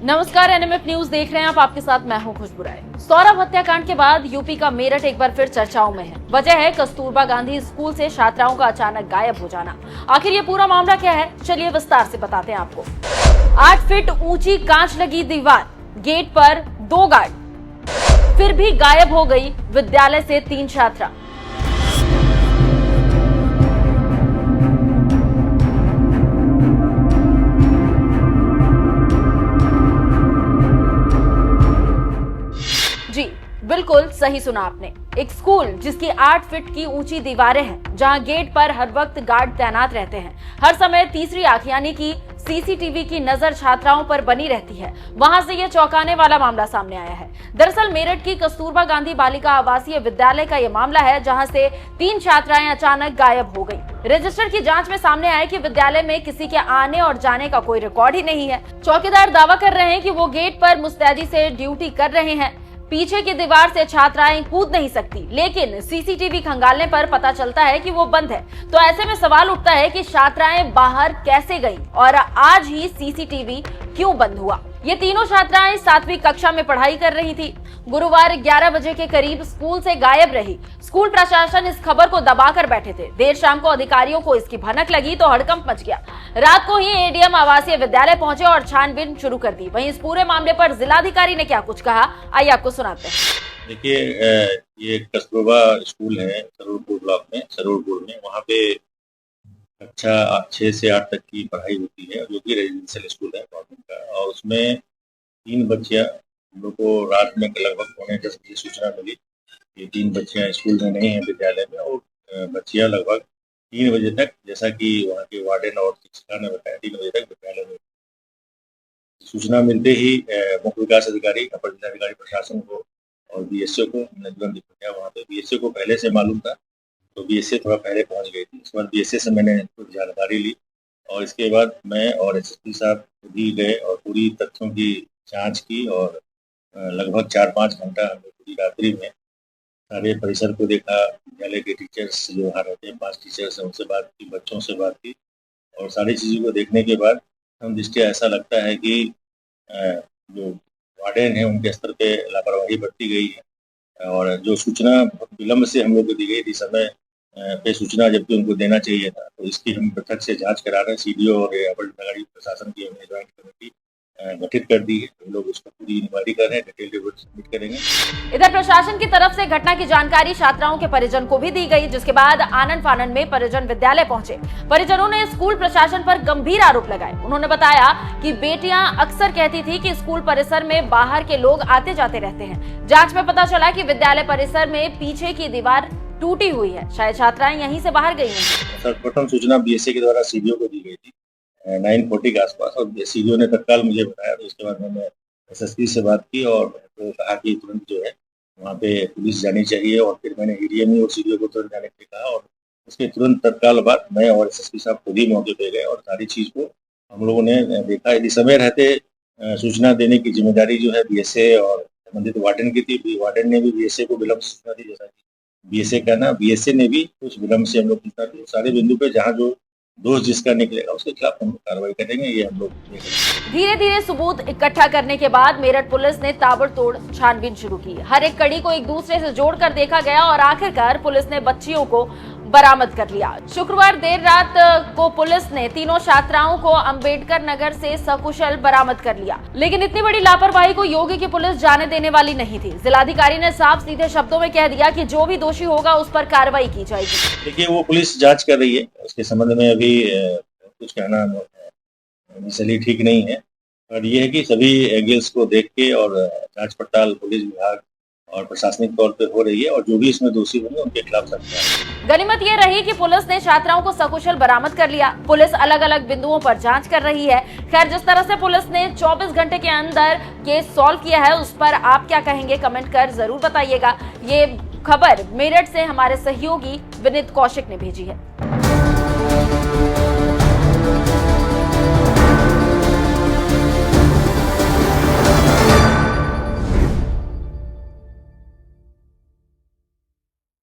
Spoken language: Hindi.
नमस्कार, एनएमएफ न्यूज देख रहे हैं आप। आपके साथ मैं हूं खुशबू राय। सौरभ हत्याकांड के बाद यूपी का मेरठ एक बार फिर चर्चाओं में है। वजह है कस्तूरबा गांधी स्कूल से छात्राओं का अचानक गायब हो जाना। आखिर ये पूरा मामला क्या है, चलिए विस्तार से बताते हैं आपको। 8 फीट ऊंची कांच लगी दीवार, गेट पर 2 गार्ड, फिर भी गायब हो गई विद्यालय से 3 छात्रा। जी बिल्कुल सही सुना आपने। एक स्कूल जिसकी 8 फीट की ऊंची दीवारें हैं, जहां गेट पर हर वक्त गार्ड तैनात रहते हैं, हर समय तीसरी आंख यानी कि सीसीटीवी की नजर छात्राओं पर बनी रहती है, वहां से यह चौंकाने वाला मामला सामने आया है। दरअसल मेरठ की कस्तूरबा गांधी बालिका आवासीय विद्यालय का यह मामला है, जहां से 3 छात्राएं अचानक गायब हो गई। रजिस्टर की जांच में सामने आया कि विद्यालय में किसी के आने और जाने का कोई रिकॉर्ड ही नहीं है। चौकीदार दावा कर रहे हैं कि वो गेट पर मुस्तैदी से ड्यूटी कर रहे हैं। पीछे की दीवार से छात्राएं कूद नहीं सकती, लेकिन सीसीटीवी खंगालने पर पता चलता है कि वो बंद है। तो ऐसे में सवाल उठता है कि छात्राएं बाहर कैसे गईं और आज ही सीसीटीवी क्यों बंद हुआ। ये तीनों छात्राएं 7वीं कक्षा में पढ़ाई कर रही थी। गुरुवार 11 बजे के करीब स्कूल से गायब रही। स्कूल प्रशासन इस खबर को दबाकर बैठे थे। देर शाम को अधिकारियों को इसकी भनक लगी तो हड़कंप मच गया। रात को ही एडीएम आवासीय विद्यालय पहुंचे और छानबीन शुरू कर दी। वहीं इस पूरे मामले पर जिलाधिकारी ने क्या कुछ कहा, आइए आपको सुनाते हैं। देखिए, ये कस्तूरबा स्कूल है सरूरपुर ब्लॉक में, सरूरपुर में। वहाँ पे कक्षा 6 से 8 तक की पढ़ाई होती है, जो कि रेजिडेंशियल स्कूल है गवर्नमेंट का। और उसमें 3 बच्चियाँ, हम लोग को रात में लगभग 9:45 बजे सूचना मिली कि 3 बच्चियाँ स्कूल में नहीं है विद्यालय में। और बच्चियाँ लगभग 3 बजे तक, जैसा कि वहाँ के वार्डन और शिक्षिका ने बताया, 3 बजे तक विद्यालय में। सूचना मिलते ही मुख्य विकास अधिकारी, अपर जिलाधिकारी प्रशासन को और बीएसए को हमने तुरंत दिखाया। वहाँ पे बीएसए को पहले से मालूम था, तो बीएसए थोड़ा पहले पहुँच गई थी। इसके बाद बीएसए से मैंने कुछ जानकारी ली और इसके बाद मैं और एसएसपी साहब भी गए और पूरी तथ्यों की जांच की। और लगभग 4-5 घंटा हमने पूरी रात्रि में सारे परिसर को देखा। विद्यालय के टीचर्स जो वहाँ रहते हैं, 5 टीचर्स हैं, उनसे बात की, बच्चों से बात की। और सारी चीज़ों को देखने के बाद हम दृष्टिया ऐसा लगता है कि जो वार्डन है उनके स्तर पे लापरवाही बरती गई है। और जो सूचना बहुत विलम्ब से हम लोग को दी गई थी, समय पे सूचना जबकि उनको देना चाहिए था, तो इसकी हम प्रत्यक्ष से जांच करा रहे हैं। सीडीओ और अपर जिलाधिकारी प्रशासन की हमने ज्वाइंट कमेटी गठित कर दी है। हम लोग उसको पूरी इंक्वायरी कर रहे हैं, डिटेल रिपोर्ट सबमिट करेंगे। इधर प्रशासन की तरफ से घटना की जानकारी छात्राओं के परिजन को भी दी गई, जिसके बाद आनन फानन में परिजन विद्यालय पहुंचे। परिजनों ने स्कूल प्रशासन पर गंभीर आरोप लगाए। उन्होंने बताया कि बेटियां अक्सर कहती थी कि स्कूल परिसर में बाहर के लोग आते जाते रहते हैं। जांच में पता चला कि विद्यालय परिसर में पीछे की दीवार टूटी हुई है, शायद छात्राएं यहीं से बाहर गई हैं। सर्वप्रथम सूचना बीएसए के द्वारा सीडीओ को दी गई थी 9:40 के आसपास, और सीडीओ ने तत्काल मुझे बताया। तो उसके बाद मैंने एसएसपी से बात की और तो कहा कि तुरंत जो है वहाँ पे पुलिस जानी चाहिए। और फिर मैंने एडीएम और सीडीओ को तुरंत जाने के लिए कहा और उसके तुरंत तत्काल बाद मैं और एसएसपी साहब खुद ही मौके पे गए और सारी चीज़ को हम लोगों ने देखा। यदि समय रहते सूचना देने की जिम्मेदारी जो है बीएसए और संबंधित वार्डन की थी। वार्डन ने भी बीएसए को विलम्ब सूचना दी, जैसा कि बीएसए कहना, बीएसए ने भी कुछ विलम्ब से हम लोग सूचना दी। सारे बिंदु पे जहाँ जो दोष जिसका निकलेगा उसके खिलाफ हम कार्रवाई करेंगे, ये हम लोग देखेंगे। धीरे धीरे सबूत इकट्ठा करने के बाद मेरठ पुलिस ने ताबड़तोड़ छानबीन शुरू की। हर एक कड़ी को एक दूसरे से जोड़कर देखा गया और आखिरकार पुलिस ने बच्चियों को बरामद कर लिया। शुक्रवार देर रात को पुलिस ने तीनों छात्राओं को अंबेडकर नगर से सकुशल बरामद कर लिया। लेकिन इतनी बड़ी लापरवाही को योगी की पुलिस जाने देने वाली नहीं थी। जिलाधिकारी ने साफ सीधे शब्दों में कह दिया कि जो भी दोषी होगा उस पर कार्रवाई की जाएगी। देखिए, वो पुलिस जांच कर रही है, उसके संबंध में अभी कुछ कहना इसलिए ठीक नहीं है। और ये है कि सभी एंगल्स को देख के और जांच पड़ताल पुलिस विभाग और प्रशासनिक तौर पे हो रही है और जो भी इसमें दोषी होंगे उनके खिलाफ सख्त। गनीमत ये रही कि पुलिस ने छात्राओं को सकुशल बरामद कर लिया। पुलिस अलग अलग बिंदुओं पर जांच कर रही है। खैर, जिस तरह से पुलिस ने 24 घंटे के अंदर केस सॉल्व किया है, उस पर आप क्या कहेंगे, कमेंट कर जरूर बताइएगा। ये खबर मेरठ से हमारे सहयोगी विनीत कौशिक ने भेजी है।